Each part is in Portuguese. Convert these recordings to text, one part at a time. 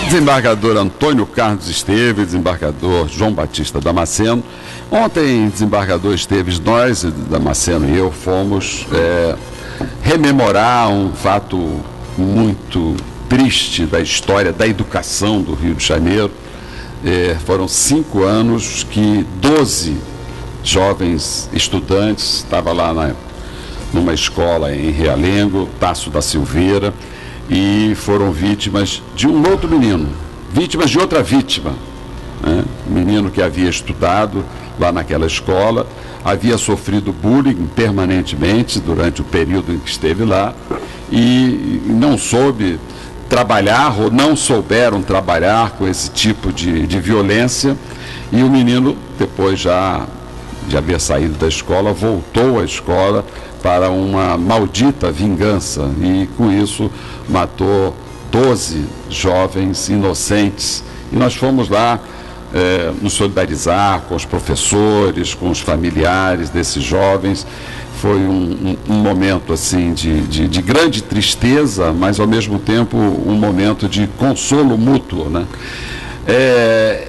Desembargador Antônio Carlos Esteves, desembargador João Batista Damasceno. Ontem, desembargador Esteves, nós, Damasceno e eu, fomos rememorar um fato muito triste da história da educação do Rio de Janeiro. Foram 5 anos que 12 jovens estudantes, estava lá numa escola em Realengo, Tasso da Silveira, e foram vítimas de um outro menino, vítimas de outra vítima, né? Um menino que havia estudado lá naquela escola, havia sofrido bullying permanentemente durante o período em que esteve lá e não soube trabalhar ou não souberam trabalhar com esse tipo de violência, e o menino, depois já havia saído da escola, voltou à escola para uma maldita vingança e com isso matou 12 jovens inocentes. E nós fomos lá nos solidarizar com os professores, com os familiares desses jovens. Foi um momento assim de grande tristeza, mas ao mesmo tempo um momento de consolo mútuo, né?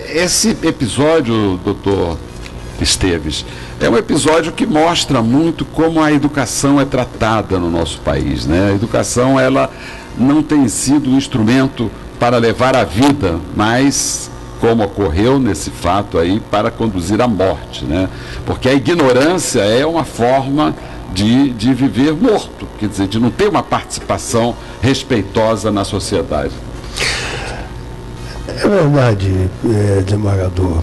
Esse episódio, doutor Esteves, é um episódio que mostra muito como a educação é tratada no nosso país, né? A educação, ela não tem sido um instrumento para levar a vida, mas, como ocorreu nesse fato aí, para conduzir à morte, né? Porque a ignorância é uma forma de viver morto, quer dizer, de não ter uma participação respeitosa na sociedade. É verdade, desembargador.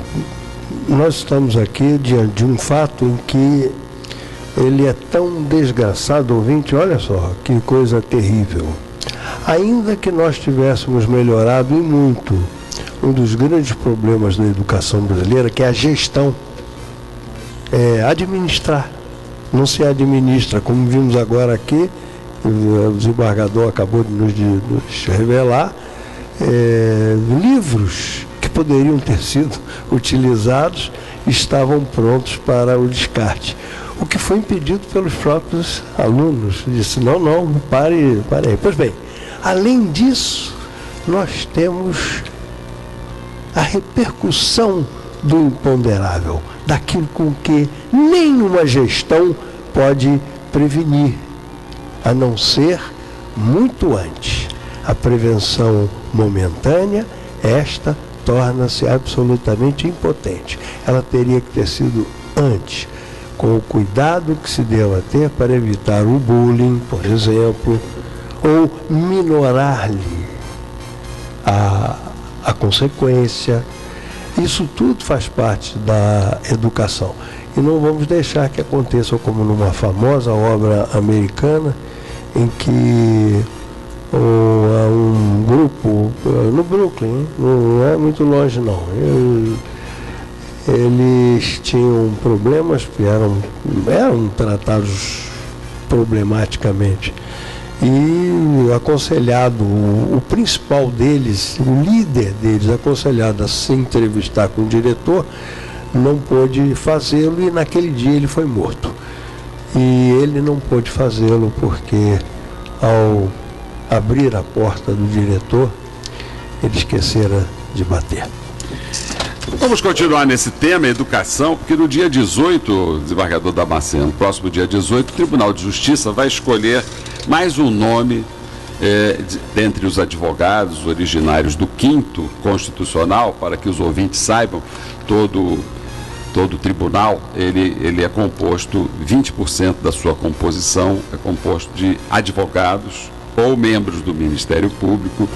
Nós estamos aqui diante de um fato em que ele é tão desgraçado, ouvinte, olha só, que coisa terrível. Ainda que nós tivéssemos melhorado e muito, um dos grandes problemas da educação brasileira, que é a gestão, administrar. Não se administra, como vimos agora aqui, o desembargador acabou de nos revelar, livros que poderiam ter sido utilizados estavam prontos para o descarte. O que foi impedido pelos próprios alunos. Disse, não, pare aí. Pois bem, além disso, nós temos a repercussão do imponderável, daquilo com que nenhuma gestão pode prevenir, a não ser muito antes. A prevenção momentânea, esta torna-se absolutamente impotente. Ela teria que ter sido antes, com o cuidado que se deva ter para evitar o bullying, por exemplo, ou minorar-lhe a consequência. Isso tudo faz parte da educação. E não vamos deixar que aconteça como numa famosa obra americana, em que um grupo no Brooklyn, não é muito longe não, eles tinham problemas, eram tratados problematicamente, e aconselhado, o principal deles, o líder deles, aconselhado a se entrevistar com o diretor, não pôde fazê-lo, e naquele dia ele foi morto. E ele não pôde fazê-lo porque, ao abrir a porta do diretor, ele esquecera de bater. Vamos continuar nesse tema, educação, porque no dia 18, desembargador Damasceno, no próximo dia 18, o Tribunal de Justiça vai escolher mais um nome dentre os advogados originários do 5º Constitucional, para que os ouvintes saibam, todo o tribunal, ele é composto, 20% da sua composição é composto de advogados ou membros do Ministério Público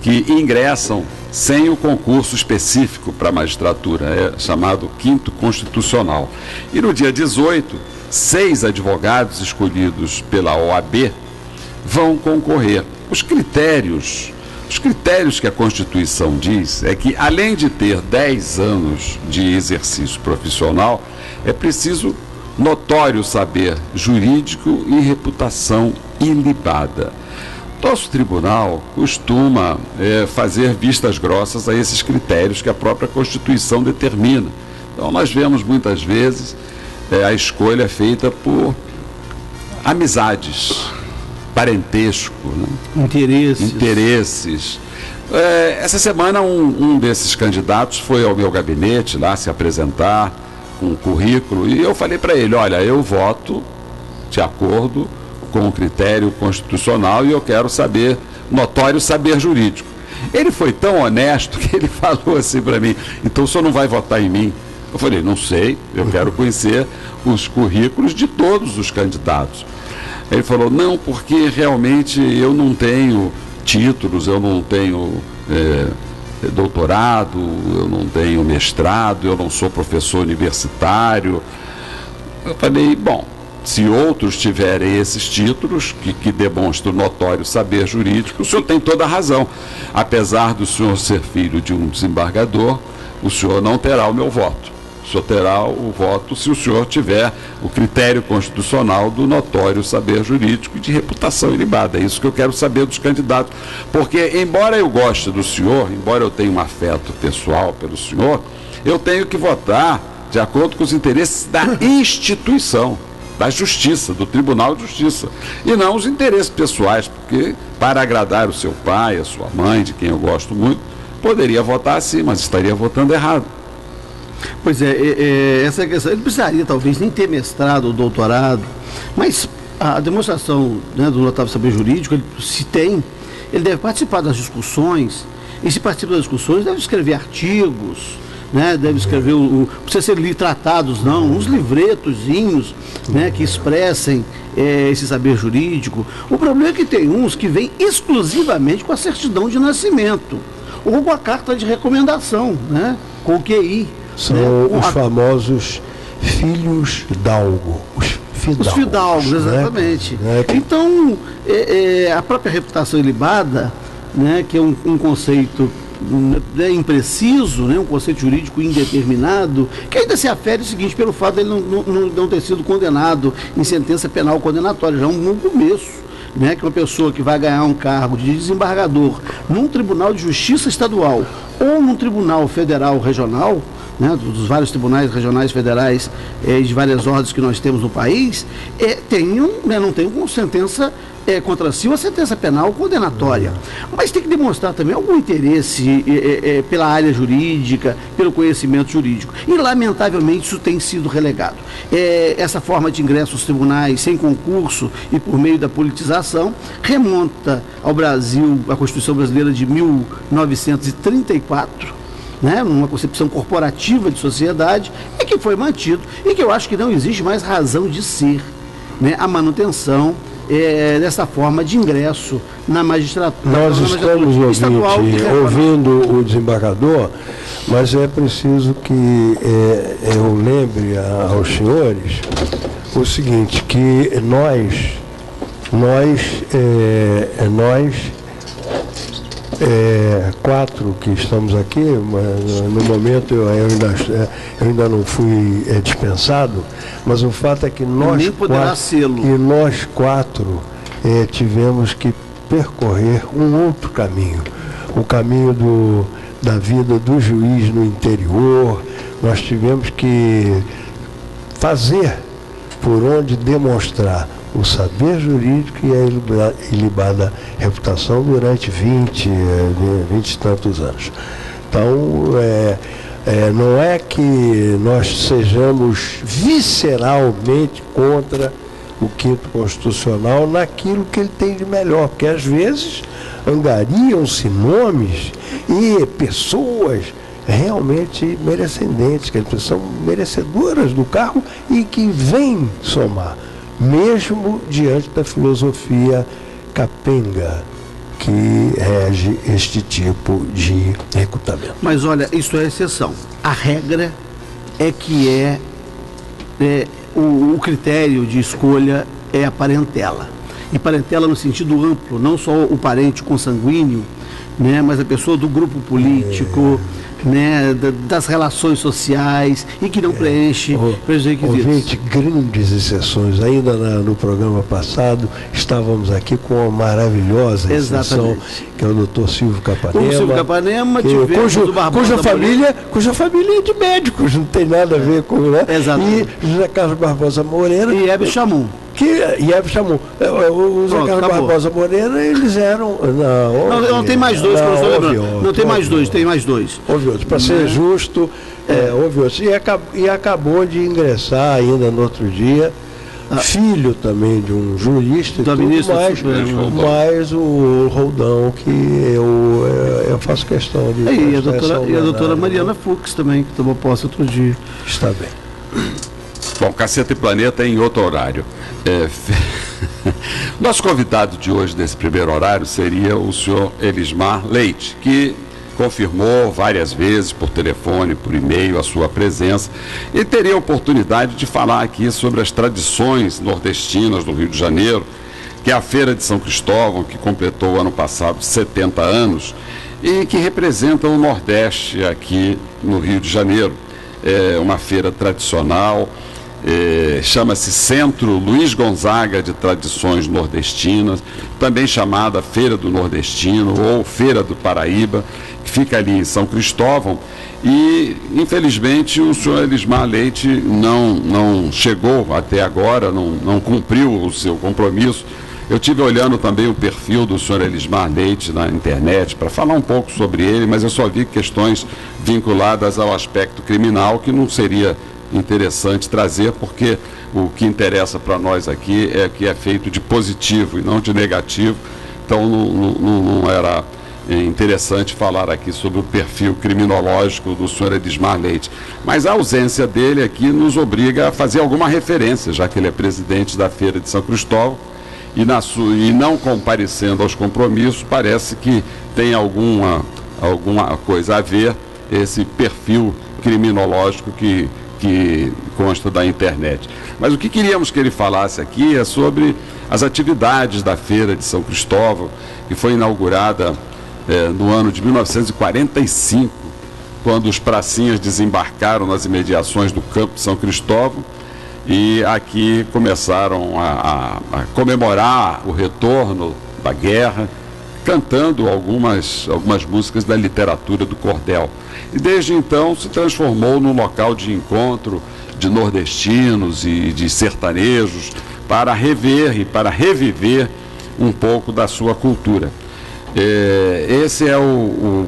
que ingressam sem o concurso específico para a magistratura, é chamado 5º Constitucional. E no dia 18, 6 advogados escolhidos pela OAB vão concorrer. Os critérios que a Constituição diz é que, além de ter 10 anos de exercício profissional, é preciso notório saber jurídico e reputação ilibada. Nosso tribunal costuma fazer vistas grossas a esses critérios que a própria Constituição determina. Então, nós vemos muitas vezes a escolha feita por amizades, parentesco, né? Interesses. Essa semana um desses candidatos foi ao meu gabinete lá se apresentar com um currículo e eu falei para ele, olha, eu voto de acordo com o critério constitucional e eu quero saber, notório saber jurídico. Ele foi tão honesto que ele falou assim para mim, então o senhor não vai votar em mim? Eu falei, não sei, eu quero conhecer os currículos de todos os candidatos. Ele falou, não, porque realmente eu não tenho títulos, eu não tenho doutorado, eu não tenho mestrado, eu não sou professor universitário. Eu falei, bom, se outros tiverem esses títulos que demonstram notório saber jurídico, o senhor tem toda a razão. Apesar do senhor ser filho de um desembargador, o senhor não terá o meu voto. O senhor terá o voto se o senhor tiver o critério constitucional do notório saber jurídico e de reputação ilibada. É isso que eu quero saber dos candidatos. Porque, embora eu goste do senhor, embora eu tenha um afeto pessoal pelo senhor, eu tenho que votar de acordo com os interesses da instituição, da Justiça, do Tribunal de Justiça, e não os interesses pessoais, porque para agradar o seu pai, a sua mãe, de quem eu gosto muito, poderia votar assim, mas estaria votando errado. Pois essa questão, ele precisaria talvez nem ter mestrado ou doutorado, mas a demonstração, né, do notável saber jurídico, ele deve participar das discussões, e se participa das discussões, deve escrever artigos, né, deve escrever, não precisa ser tratados não, uns livretozinhos, né, que expressem esse saber jurídico. O problema é que tem uns que vêm exclusivamente com a certidão de nascimento, ou com a carta de recomendação, né, com o QI. São os famosos filhos d'algo, os fidalgos, exatamente. Né? Então, a própria reputação ilibada, né, que é um conceito impreciso, né, um conceito jurídico indeterminado, que ainda se afere o seguinte, pelo fato de ele não ter sido condenado em sentença penal condenatória, já é um bom começo. Né, que uma pessoa que vai ganhar um cargo de desembargador num tribunal de justiça estadual ou num tribunal federal regional, né, dos vários tribunais regionais federais de várias ordens que nós temos no país, não tem com sentença contra si uma sentença penal condenatória. Mas tem que demonstrar também algum interesse pela área jurídica, pelo conhecimento jurídico. E, lamentavelmente, isso tem sido relegado. Essa forma de ingresso aos tribunais sem concurso e por meio da politização remonta ao Brasil, à Constituição Brasileira de 1934, né, uma concepção corporativa de sociedade, e que foi mantido, e que eu acho que não existe mais razão de ser, né, a manutenção dessa forma de ingresso na magistratura. Nós estamos ouvindo o desembargador, mas é preciso que eu lembre aos senhores o seguinte, que nós quatro que estamos aqui, no momento eu ainda não fui dispensado, mas o fato é que nós quatro tivemos que percorrer um outro caminho, o caminho da vida do juiz no interior. Nós tivemos que fazer por onde demonstrar o saber jurídico e a ilibada reputação durante 20 e tantos anos. Então, não é que nós sejamos visceralmente contra o quinto constitucional naquilo que ele tem de melhor, porque às vezes angariam-se nomes e pessoas realmente merecendentes, que são merecedoras do cargo e que vêm somar, mesmo diante da filosofia capenga que rege este tipo de recrutamento. Mas olha, isso é exceção. A regra é que o critério de escolha é a parentela. E parentela no sentido amplo, não só o parente consanguíneo, né, mas a pessoa do grupo político, né, das relações sociais e que não preenche os requisitos. Ouvinte, grandes exceções. Ainda no programa passado estávamos aqui com uma maravilhosa exceção, que é o doutor Silvio Capanema. O Silvio Capanema, cuja família é de médicos, não tem nada a ver com, né? Exatamente. E José Carlos Barbosa Moreira. E Hebe Chamum. que Ieves chamou. O Zé Carlos Barbosa Moreira, eles eram. Não, tem mais dois que eu estou lembrando. Não, tem mais dois, tem mais dois. Houve outros. Para ser justo, houve outros. E acabou de ingressar ainda no outro dia, filho também de um jurista, e tudo, mais o Roldão, que eu faço questão de. E a doutora Mariana Fux também, que tomou posse outro dia. Está bem. Bom, Caceta e Planeta em outro horário. Nosso convidado de hoje, desse primeiro horário, seria o senhor Elismar Leite, que confirmou várias vezes, por telefone, por e-mail, a sua presença, e teria a oportunidade de falar aqui sobre as tradições nordestinas do Rio de Janeiro, que é a Feira de São Cristóvão, que completou ano passado 70 anos, e que representa o Nordeste aqui no Rio de Janeiro. É uma feira tradicional, chama-se Centro Luiz Gonzaga de Tradições Nordestinas, também chamada Feira do Nordestino ou Feira do Paraíba, que fica ali em São Cristóvão. E, infelizmente, o senhor Elismar Leite não chegou até agora, não cumpriu o seu compromisso. Eu estive olhando também o perfil do senhor Elismar Leite na internet para falar um pouco sobre ele, mas eu só vi questões vinculadas ao aspecto criminal que não seria interessante trazer, porque o que interessa para nós aqui é que é feito de positivo e não de negativo. Então não era interessante falar aqui sobre o perfil criminológico do senhor Elismar Leite. Mas a ausência dele aqui nos obriga a fazer alguma referência, já que ele é presidente da Feira de São Cristóvão, e não comparecendo aos compromissos, parece que tem alguma coisa a ver esse perfil criminológico que consta da internet. Mas o que queríamos que ele falasse aqui é sobre as atividades da Feira de São Cristóvão, que foi inaugurada no ano de 1945, quando os pracinhas desembarcaram nas imediações do Campo de São Cristóvão, e aqui começaram a comemorar o retorno da guerra, cantando algumas músicas da literatura do cordel. E desde então se transformou num local de encontro de nordestinos e de sertanejos para rever e para reviver um pouco da sua cultura. Esse é o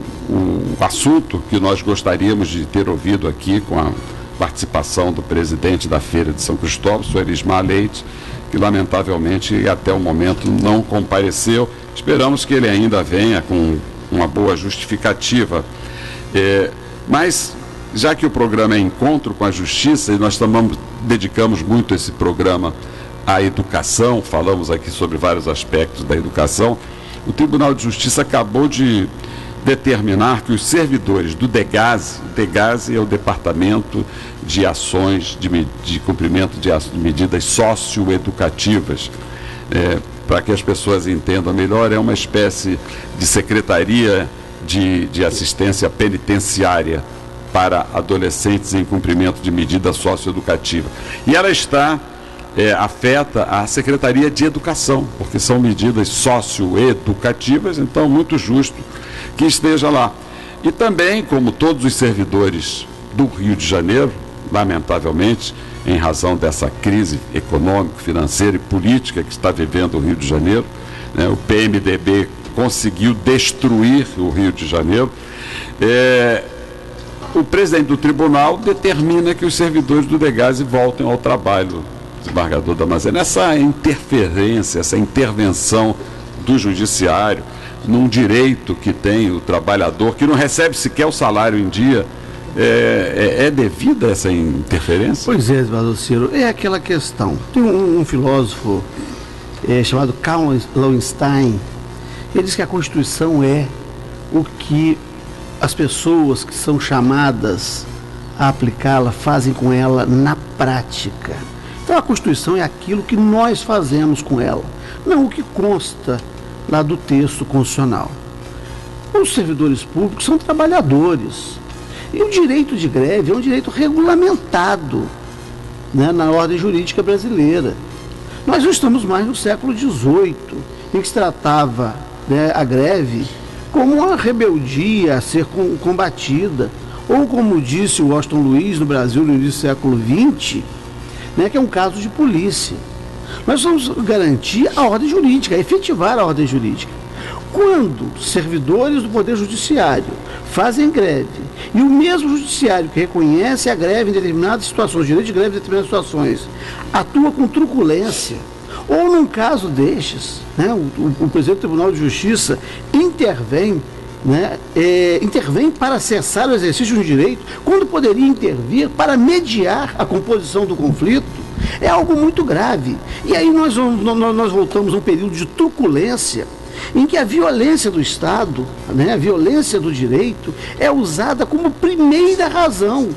assunto que nós gostaríamos de ter ouvido aqui com a participação do presidente da Feira de São Cristóvão, o senhor Elismar Leite, que lamentavelmente até o momento não compareceu. Esperamos que ele ainda venha com uma boa justificativa. Mas, já que o programa é Encontro com a Justiça, e nós dedicamos muito esse programa à educação, falamos aqui sobre vários aspectos da educação, o Tribunal de Justiça acabou de determinar que os servidores do DEGASE, o DEGASE é o Departamento de Ações de Cumprimento de Medidas Socioeducativas, para que as pessoas entendam melhor, é uma espécie de secretaria de assistência penitenciária para adolescentes em cumprimento de medida socioeducativa. E ela afeta a Secretaria de Educação, porque são medidas socioeducativas, então muito justo que esteja lá. E também, como todos os servidores do Rio de Janeiro, lamentavelmente, em razão dessa crise econômica, financeira e política que está vivendo o Rio de Janeiro, o PMDB conseguiu destruir o Rio de Janeiro, o presidente do tribunal determina que os servidores do DEGASE voltem ao trabalho, desembargador Damasceno. Essa interferência, essa intervenção do judiciário num direito que tem o trabalhador, que não recebe sequer o salário em dia, é devida essa interferência? Pois é, Eduardo Ciro, é aquela questão. Tem um filósofo chamado Karl Lowenstein, ele diz que a Constituição é o que as pessoas que são chamadas a aplicá-la fazem com ela na prática. Então a Constituição é aquilo que nós fazemos com ela, não o que consta lá do texto constitucional. Os servidores públicos são trabalhadores. E o direito de greve é um direito regulamentado, na ordem jurídica brasileira. Nós não estamos mais no século XVIII, em que se tratava a greve como uma rebeldia a ser combatida, ou como disse o Washington Luiz no Brasil no início do século XX, que é um caso de polícia. Nós vamos garantir a ordem jurídica, efetivar a ordem jurídica. Quando servidores do Poder Judiciário fazem greve e o mesmo judiciário que reconhece a greve em determinadas situações, o direito de greve em determinadas situações, atua com truculência, ou num caso destes, né, o presidente do Tribunal de Justiça intervém, né, intervém para cessar o exercício de um direito, quando poderia intervir para mediar a composição do conflito, é algo muito grave. E aí nós voltamos a um período de truculência, em que a violência do Estado, né, a violência do direito, é usada como primeira razão.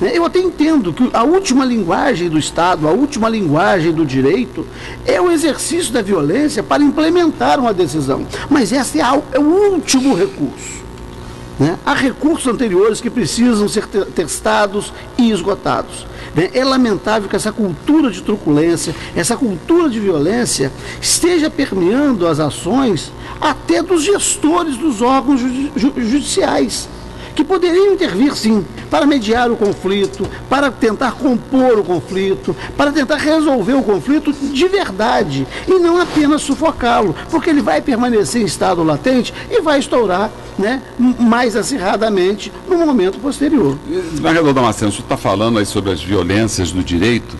Eu até entendo que a última linguagem do Estado, a última linguagem do direito, é o exercício da violência para implementar uma decisão. Mas esse é o último recurso. Né? Há recursos anteriores que precisam ser testados e esgotados. É lamentável que essa cultura de truculência, essa cultura de violência esteja permeando as ações até dos gestores dos órgãos judiciais, que poderiam intervir, sim, para mediar o conflito, para tentar compor o conflito, para tentar resolver o conflito de verdade, e não apenas sufocá-lo, porque ele vai permanecer em estado latente e vai estourar, né, mais acirradamente no momento posterior. Desembargador Damasceno, o senhor está falando aí sobre as violências do direito.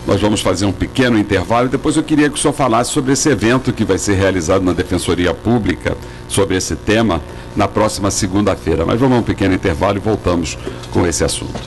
Nós vamos fazer um pequeno intervalo e depois eu queria que o senhor falasse sobre esse evento que vai ser realizado na Defensoria Pública sobre esse tema na próxima segunda-feira. Mas vamos a um pequeno intervalo e voltamos com esse assunto.